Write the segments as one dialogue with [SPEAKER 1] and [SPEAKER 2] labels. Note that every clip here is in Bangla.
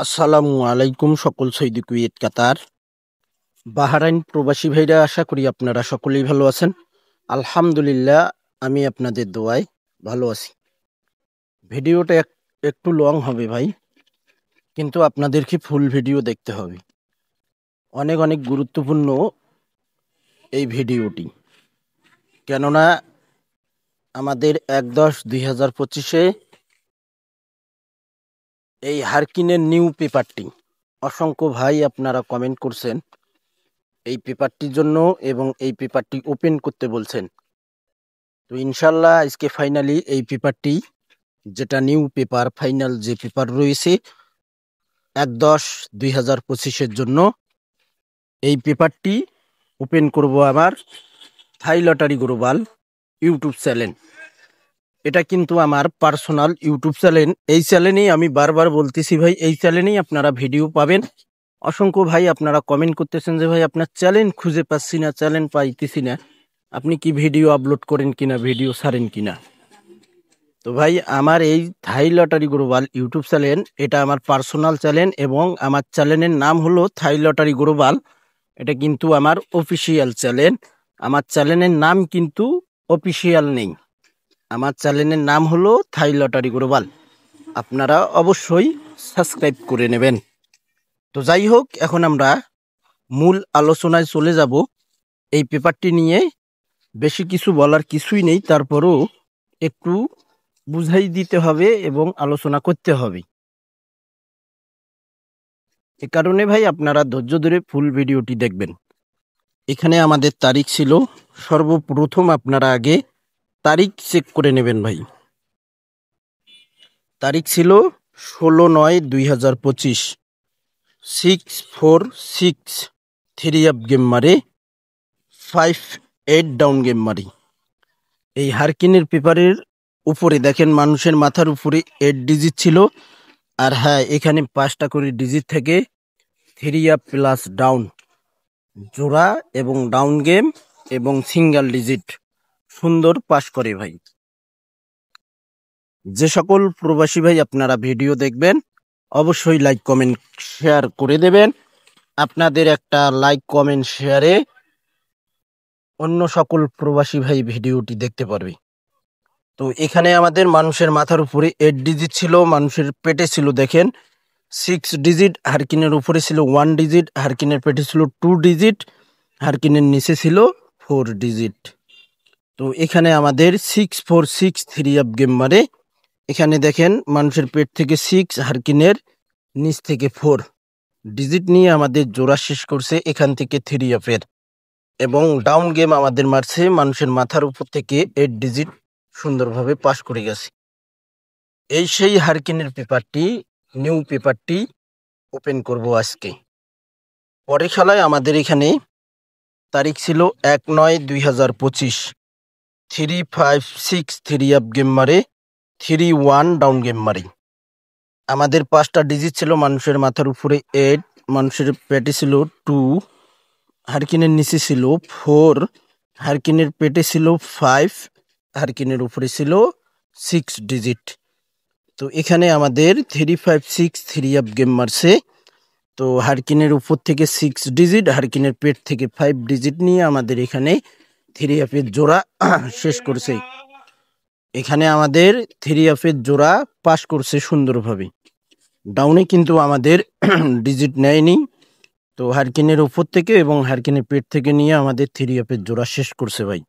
[SPEAKER 1] আসসালামু আলাইকুম সকল সৌদি কুয়েত কাতার বাহরাইন প্রবাসী ভাইরা, আশা করি আপনারা সকলেই ভালো আছেন। আলহামদুলিল্লাহ, আমি আপনাদের দোয়ায় ভালো আছি। ভিডিওটা একটু লং হবে ভাই, কিন্তু আপনাদেরকে ফুল ভিডিও দেখতে হবে। অনেক অনেক গুরুত্বপূর্ণ এই ভিডিওটি, কেননা আমাদের ১/১০/২০২৫-এ এই হারকিনের নিউ পেপারটি, অসংখ্য ভাই আপনারা কমেন্ট করছেন এই পেপারটির জন্য এবং এই পেপারটি ওপেন করতে বলছেন। তো ইনশাল্লাহ আজকে ফাইনালি এই পেপারটি, যেটা নিউ পেপার, ফাইনাল যে পেপার রয়েছে ১/১০/২০২৫-এর জন্য, এই পেপারটি ওপেন করব আমার থাই লটারি গ্লোবাল ইউটিউব চ্যানেল। এটা কিন্তু আমার পার্সোনাল ইউটিউব চ্যানেল। এই চ্যানেলেই আমি বারবার বলতেছি ভাই, এই চ্যানেলেই আপনারা ভিডিও পাবেন। অসংখ্য ভাই আপনারা কমেন্ট করতেছেন যে ভাই আপনার চ্যানেল খুঁজে পাচ্ছি না, চ্যানেল পাইতেছি না, আপনি কি ভিডিও আপলোড করেন কিনা, ভিডিও ছাড়েন কিনা। তো ভাই, আমার এই থাই লটারি গ্লোবাল ইউটিউব চ্যানেল, এটা আমার পার্সোনাল চ্যানেল এবং আমার চ্যানেলের নাম হলো থাই লটারি গ্লোবাল। এটা কিন্তু আমার অফিসিয়াল চ্যানেল। আমার চ্যানেলের নাম কিন্তু অফিসিয়াল নেই, আমার চ্যানেলের নাম হলো থাই লটারি গ্লোবাল। আপনারা অবশ্যই সাবস্ক্রাইব করে নেবেন। তো যাই হোক, এখন আমরা মূল আলোচনায় চলে যাব। এই পেপারটি নিয়ে বেশি কিছু বলার কিছুই নেই, তারপরও একটু বুঝাই দিতে হবে এবং আলোচনা করতে হবে। এ কারণে ভাই আপনারা ধৈর্য ধরে ফুল ভিডিওটি দেখবেন। এখানে আমাদের তারিখ ছিল, সর্বপ্রথম আপনারা আগে তারিখ চেক করে নেবেন ভাই। তারিখ ছিল ১৬/৯/২০২৫, 6/4/6 3 আপ গেম মারে, 5/8 ডাউন গেম মারি। এই হারকিনের পেপারের উপরে দেখেন, মানুষের মাথার উপরে 8 ডিজিট ছিল। আর হ্যাঁ, এখানে 5টা করে ডিজিট থেকে 3 আপ প্লাস ডাউন জোড়া এবং ডাউন গেম এবং সিঙ্গেল ডিজিট সুন্দর পাস করে ভাই। যে সকল প্রবাসী ভাই আপনারা ভিডিও দেখবেন, অবশ্যই লাইক কমেন্ট শেয়ার করে দেবেন। আপনাদের একটা লাইক কমেন্ট শেয়ারে অন্য সকল প্রবাসী ভাই ভিডিওটি দেখতে পারবে। তো এখানে আমাদের মানুষের মাথার উপরে 8 ডিজিট ছিল, মানুষের পেটে ছিল দেখেন 6 ডিজিট, হারকিনের উপরে ছিল 1 ডিজিট, হারকিনের পেটে ছিল 2 ডিজিট, হারকিনের নিচে ছিল 4 ডিজিট। তো এখানে আমাদের 6/4/6 3 আপ গেম মারে। এখানে দেখেন মানুষের পেট থেকে 6, হারকিনের নিচ থেকে 4 ডিজিট নিয়ে আমাদের জোড়া শেষ করছে এখান থেকে 3 আপের। এবং ডাউন গেম আমাদের মারছে মানুষের মাথার উপর থেকে 8 ডিজিট, সুন্দরভাবে পাস করে গেছে। এই সেই হারকিনের পেপারটি, নিউ পেপারটি ওপেন করব আজকে। পরে খেলায় আমাদের এখানে তারিখ ছিল ১/৯/২০২৫, 3/5/6 3 আপ গেম মারে, 3/1 ডাউন গেম মারি। আমাদের 5টা ডিজিট ছিল, মানুষের মাথার উপরে 8, মানুষের পেটে ছিল 2, হারকিনের নিচে ছিল 4, হারকিনের পেটে ছিল 5, হারকিনের উপরে ছিল 6 ডিজিট। তো এখানে আমাদের 3/5/6 3 আপ গেম মারছে। তো হারকিনের উপর থেকে 6 ডিজিট, হারকিনের পেট থেকে 5 ডিজিট নিয়ে আমাদের এখানে 3 আপের জোড়া শেষ করছে। এখানে আমাদের 3 আপের জোড়া পাস করছে সুন্দরভাবে। ডাউনে কিন্তু আমাদের ডিজিট নেয়নি। তো হারকিনের উপর থেকে এবং হারকিনের পেট থেকে নিয়ে আমাদের 3 আপের জোড়া শেষ করছে ভাই।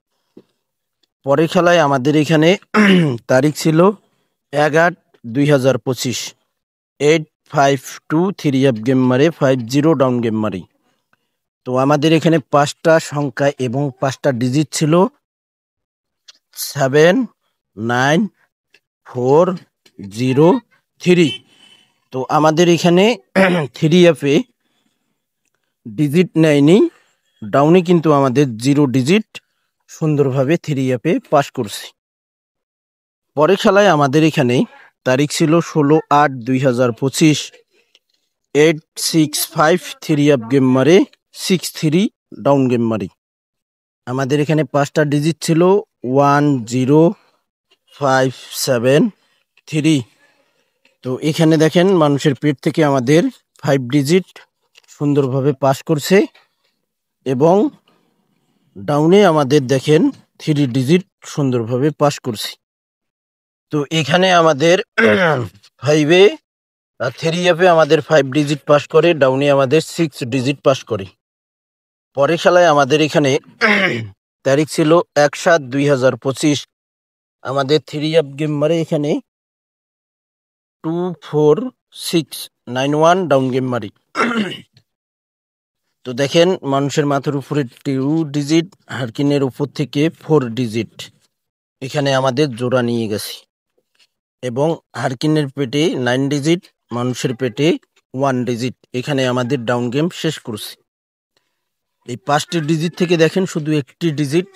[SPEAKER 1] পরে খেলায় আমাদের এখানে তারিখ ছিল ১/৮/২০২৫, 8/5/2 3 আপ গেম মারে, 5/0 ডাউন গেম মারি। তো আমাদের এখানে 5টা সংখ্যা এবং 5টা ডিজিট ছিল 7, 9, 4, 0, 3। তো আমাদের এখানে 3 আপে ডিজিট নেয়নি, ডাউনে কিন্তু আমাদের 0 ডিজিট সুন্দরভাবে 3 আপে পাস করছে। পরে খেলায় আমাদের এখানে তারিখ ছিল ১৬/৮/২০২৫, 8/6/5 3 আপ গেম মারে, 6/3 ডাউন গেম মারি। আমাদের এখানে 5টা ডিজিট ছিল 1, 0, 5, 7, 3। তো এখানে দেখেন মানুষের পেট থেকে আমাদের 5 ডিজিট সুন্দরভাবে পাস করছে এবং ডাউনে আমাদের দেখেন 3 ডিজিট সুন্দরভাবে পাস করছে। তো এখানে আমাদের 5-এ 3-এ আমাদের 5 ডিজিট পাস করে, ডাউনে আমাদের 6 ডিজিট পাস করে। পরের খেলায় আমাদের এখানে তারিখ ছিল 1/7/2025। আমাদের 3 গেম মারে এখানে 24691 ডাউন গেম মারি। তো দেখেন মানুষের মাথার উপরে 2 ডিজিট, হারকিনের উপর থেকে 4 ডিজিট এখানে আমাদের জোড়া নিয়ে গেছি এবং হারকিনের পেটে 9 ডিজিট, মানুষের পেটে 1 ডিজিট এখানে আমাদের ডাউন গেম শেষ করছি। এই 5টি ডিজিট থেকে দেখেন শুধু একটি ডিজিট,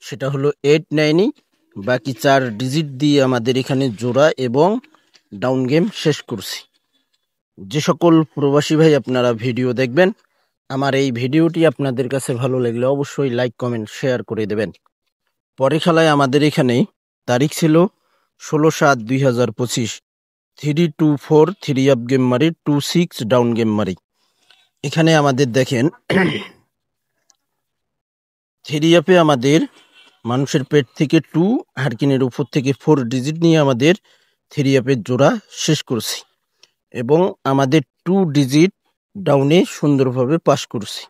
[SPEAKER 1] সেটা হলো 8 নেয়নি, বাকি 4 ডিজিট দিয়ে আমাদের এখানে জোড়া এবং ডাউন গেম শেষ করছি। যে সকল প্রবাসী ভাই আপনারা ভিডিও দেখবেন, আমার এই ভিডিওটি আপনাদের কাছে ভালো লাগলে অবশ্যই লাইক কমেন্ট শেয়ার করে দেবেন। পরের খেলায় আমাদের এখানে তারিখ ছিল 16/7/2025। 3-2-4 3 গেম মারি, 2-6 ডাউন গেম মারি। এখানে আমাদের দেখেন 3 আমাদের মানুষের পেট থেকে 2, হারকিনের উপর থেকে 4 ডিজিট নিয়ে আমাদের 3 জোড়া শেষ করছি এবং আমাদের 2 ডিজিট ডাউনে সুন্দরভাবে পাস করছি।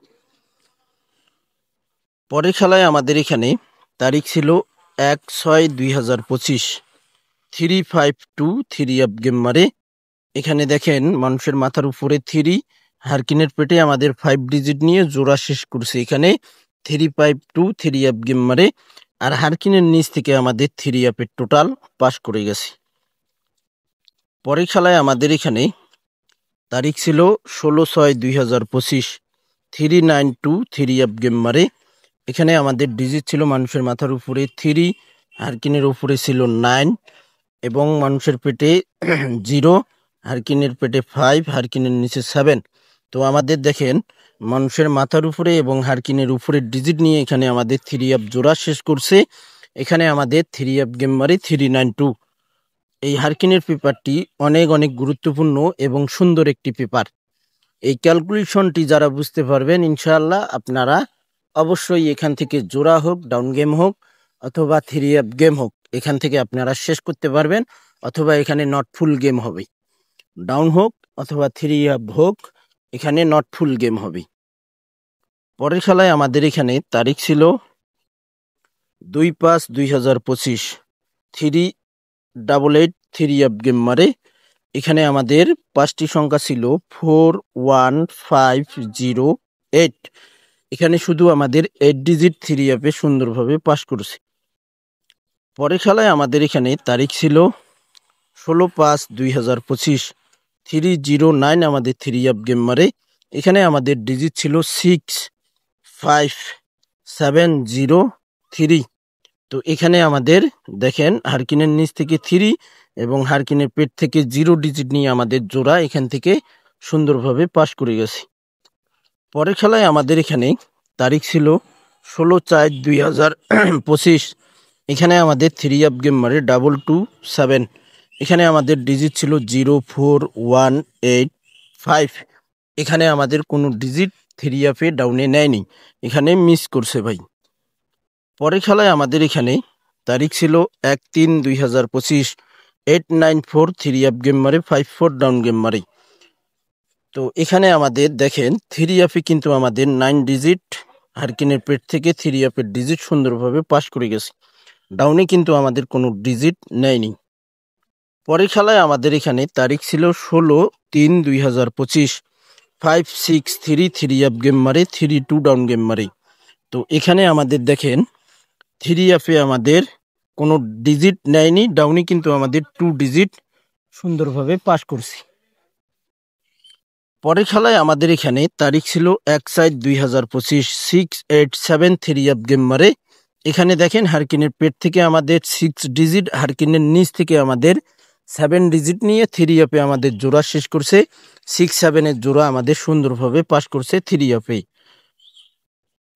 [SPEAKER 1] পরের খেলায় আমাদের এখানে তারিখ ছিল 1/6/2025। 3-5-2 3 গেম মারে। এখানে দেখেন মানুষের মাথার উপরে 3, হারকিনের পেটে আমাদের 5 ডিজিট নিয়ে জোড়া শেষ করছি। এখানে 3-5-2 3 গেম মারে আর হারকিনের নিচ থেকে আমাদের 3 টোটাল পাস করে গেছি। পরের খেলায় আমাদের এখানে তারিখ ছিল 16/6/2025। 3-9-2 3 গেম মারে। এখানে আমাদের ডিজিট ছিল মানুষের মাথার উপরে 3, হারকিনের উপরে ছিল 9 এবং মানুষের পেটে 0, হারকিনের পেটে 5, হারকিনের নিচে 7। তো আমাদের দেখেন মানুষের মাথার উপরে এবং হারকিনের উপরে ডিজিট নিয়ে এখানে আমাদের 3 জোড়া শেষ করছে। এখানে আমাদের 3 গেম মারি 3-9-2। এই হারকিনের পেপারটি অনেক অনেক গুরুত্বপূর্ণ এবং সুন্দর একটি পেপার। এই ক্যালকুলেশনটি যারা বুঝতে পারবেন ইনশাআল্লাহ আপনারা অবশ্যই এখান থেকে জোড়া হোক, ডাউন গেম হোক অথবা 3 গেম হোক, এখান থেকে আপনারা শেষ করতে পারবেন, অথবা এখানে নট ফুল গেম হবে, ডাউন হোক অথবা 3 হোক, এখানে নট ফুল গেম হবে। পরের খেলায় আমাদের এখানে তারিখ ছিল 2/5/2025। 3-8-8 3 গেম মারে। এখানে আমাদের 5টি সংখ্যা ছিল 4-1-5-0-8। এখানে শুধু আমাদের 8 ডিজিট 3 সুন্দরভাবে পাস করছে। পরের খেলায় আমাদের এখানে তারিখ ছিল 16/5/2025। 3-0-9 আমাদের 3 গেম মারে। এখানে আমাদের ডিজিট ছিল 6-5-7-0-3। তো এখানে আমাদের দেখেন হারকিনের নিচ থেকে 3 এবং হারকিনের পেট থেকে 0 ডিজিট নিয়ে আমাদের জোড়া এখান থেকে সুন্দরভাবে পাস করে গেছি। পরের খেলায় আমাদের এখানে তারিখ ছিল 16/4/2025। এখানে আমাদের 3 গেম মারে 2-2-7। এখানে আমাদের ডিজিট ছিল 0-4-1-8-5। এখানে আমাদের কোনো ডিজিট 3 ডাউনে নেয়নি, এখানে মিস করছে ভাই। পরের খেলায় আমাদের এখানে তারিখ ছিল 1/3/2025। 8-9-4 3 গেম মারে, 5-4 ডাউন গেম মারে। তো এখানে আমাদের দেখেন 3 কিন্তু আমাদের 9 ডিজিট, হারকিনের পেট থেকে 3 ডিজিট সুন্দরভাবে পাস করে গেছে, ডাউনে কিন্তু আমাদের কোনো ডিজিট নেয়নি। পরের খেলায় আমাদের এখানে তারিখ ছিল 16/3/2025। 5-6-3 3 গেম মারে, 3-2 ডাউন গেম মারে। তো এখানে আমাদের দেখেন 3 আমাদের কোনো ডিজিট নেয়নি, ডাউনে কিন্তু আমাদের 2 ডিজিট সুন্দরভাবে পাস করছি। পরের খেলায় আমাদের এখানে তারিখ ছিল 1/7/2025। 6-8-7 3 গেম মারে। এখানে দেখেন হারকিনের পেট থেকে আমাদের 6 ডিজিট, হারকিনের নিচ থেকে আমাদের 7 ডিজিট নিয়ে 3 আমাদের জোড়া শেষ করছে। 6-7 জোড়া আমাদের সুন্দরভাবে পাস করছে 3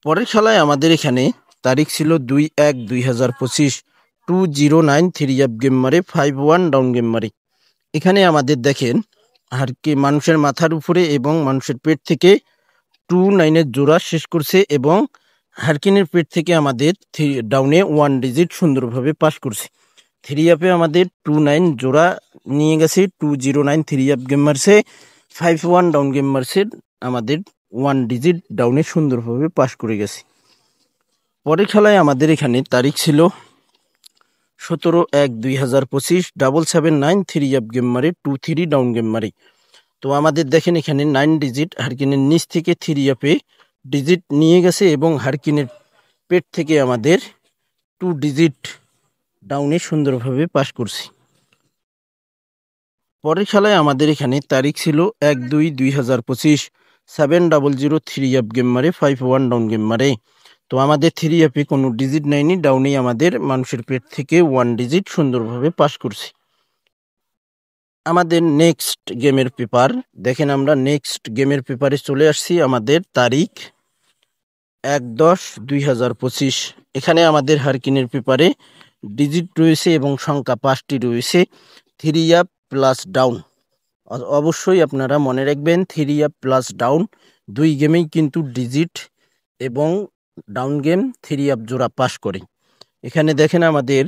[SPEAKER 1] পরের খেলায় আমাদের এখানে তারিখ ছিল 2/1/2025। 2-0-9 3 গেম মারে, 5-1 ডাউন গেম মারে। এখানে আমাদের দেখেন আর কি মানুষের মাথার উপরে এবং মানুষের পেট থেকে 29 জোড়া শেষ করছে এবং হারকিনের পেট থেকে আমাদের ডাউনে 1 ডিজিট সুন্দরভাবে পাস করছে। 3 আপে আমাদের 29 জোড়া নিয়ে গেছে, 209 3 আপ গেম মারছে, 51 ডাউন গেম মারছে, আমাদের 1 ডিজিট ডাউনে সুন্দরভাবে পাস করে গেছে। পরের খেলায় আমাদের এখানে তারিখ ছিল 17/1/2025, 779 3 আপ গেম মারে, 23 ডাউন গেম মারে। তো আমাদের দেখেন এখানে 9 ডিজিট হারকিনের নিচ থেকে 3 আপে ডিজিট নিয়ে গেছে এবং হারকিনের পেট থেকে আমাদের 2 ডিজিট ডাউনে সুন্দরভাবে পাস করছি। পরের খেলায় আমাদের এখানে তারিখ ছিল 1/2/2025, 700 3 আপ গেম মারে, 51 ডাউন গেম মারে। তো আমাদের 3 আপে কোনো ডিজিট নেয়নি, ডাউনেই আমাদের মানুষের পেট থেকে 1 ডিজিট সুন্দরভাবে পাস করছি। আমাদের নেক্সট গেমের পেপার দেখেন, আমরা নেক্সট গেমের পেপারে চলে আসছি। আমাদের তারিখ 1/10/2025। এখানে আমাদের হারকিনের পেপারে ডিজিট রয়েছে এবং সংখ্যা 5টি রয়েছে, 3 আপ প্লাস ডাউন। অবশ্যই আপনারা মনে রাখবেন 3 আপ প্লাস ডাউন 2 গেমেই কিন্তু ডিজিট এবং ডাউন গেম 3 আপ জোড়া পাস করে। এখানে দেখেন আমাদের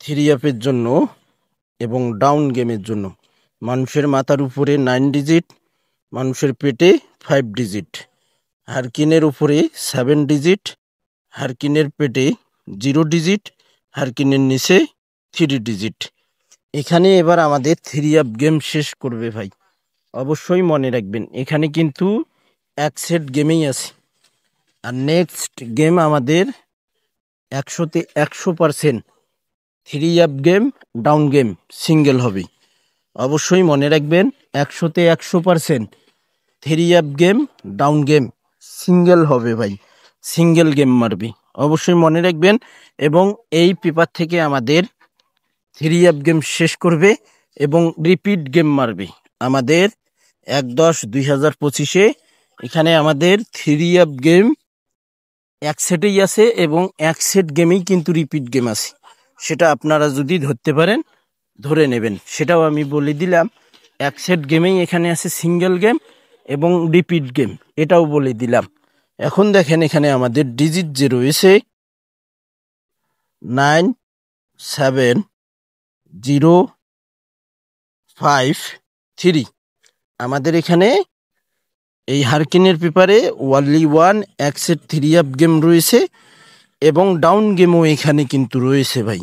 [SPEAKER 1] 3 আপের জন্য এবং ডাউন গেমের জন্য মানুষের মাথার উপরে 9 ডিজিট, মানুষের পেটে 5 ডিজিট, হারকিনের উপরে 7 ডিজিট, হারকিনের পেটে 0 ডিজিট, হারকিনের নিচে 3 ডিজিট। এখানে এবার আমাদের 3 আপ গেম শেষ করবে ভাই, অবশ্যই মনে রাখবেন। এখানে কিন্তু এক সেট গেমেই আছে, আর নেক্সট গেম আমাদের 100তে 100% 3 up game down game single হবে। অবশ্যই মনে রাখবেন 100তে 100% 3 up game down game single হবে ভাই, সিঙ্গেল গেম মারবে, অবশ্যই মনে রাখবেন। এবং এই পেপার থেকে আমাদের 3 আপ গেম শেষ করবে এবং রিপিট গেম মারবে। আমাদের 1/10/2025 এখানে আমাদের 3 আপ গেম এক সেটেই আছে এবং এক সেট গেমেই কিন্তু রিপিট গেম আছে। সেটা আপনারা যদি ধরতে পারেন ধরে নেবেন, সেটাও আমি বলে দিলাম। এক সেট গেমেই এখানে আছে সিঙ্গেল গেম এবং রিপিট গেম, এটাও বলে দিলাম। এখন দেখেন এখানে আমাদের ডিজিট যে রয়েছে 97053। আমাদের এখানে এই হারকিনের পেপারে ওয়ানলি 1 এক সেট 3 আপ গেম রয়েছে এবং ডাউন গেমও এখানে কিন্তু রয়েছে ভাই।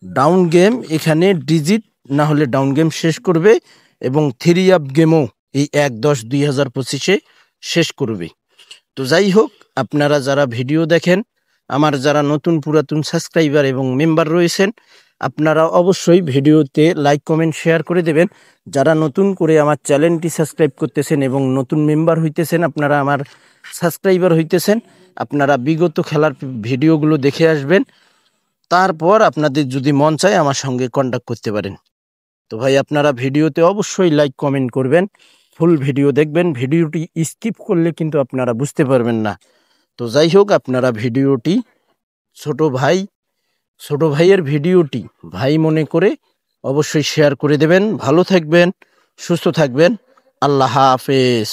[SPEAKER 1] ডাউন গেম এখানে ডিজিট না হলে ডাউন গেম শেষ করবে এবং 3 আপ গেমও এই 1/10/2025 শেষ করবে। তো যাই হোক, আপনারা যারা ভিডিও দেখেন, আমার যারা নতুন পুরাতন সাবস্ক্রাইবার এবং মেম্বার রয়েছেন, আপনারা অবশ্যই ভিডিওতে লাইক কমেন্ট শেয়ার করে দেবেন। যারা নতুন করে আমার চ্যানেলটি সাবস্ক্রাইব করতেছেন এবং নতুন মেম্বার হইতেছেন, আপনারা আমার সাবস্ক্রাইবার হইতেছেন, আপনারা বিগত খেলার ভিডিওগুলো দেখে আসবেন। তারপর আপনাদের যদি মন চায় আমার সঙ্গে কন্ট্যাক্ট করতে পারেন। তো ভাই আপনারা ভিডিওতে অবশ্যই লাইক কমেন্ট করবেন, ফুল ভিডিও দেখবেন। ভিডিওটি স্কিপ করলে কিন্তু আপনারা বুঝতে পারবেন না। তো যাই হোক, আপনারা ভিডিওটি ছোট ভাইয়ের ভিডিওটি ভাই মনে করে অবশ্যই শেয়ার করে দেবেন। ভালো থাকবেন, সুস্থ থাকবেন, আল্লাহ হাফেজ।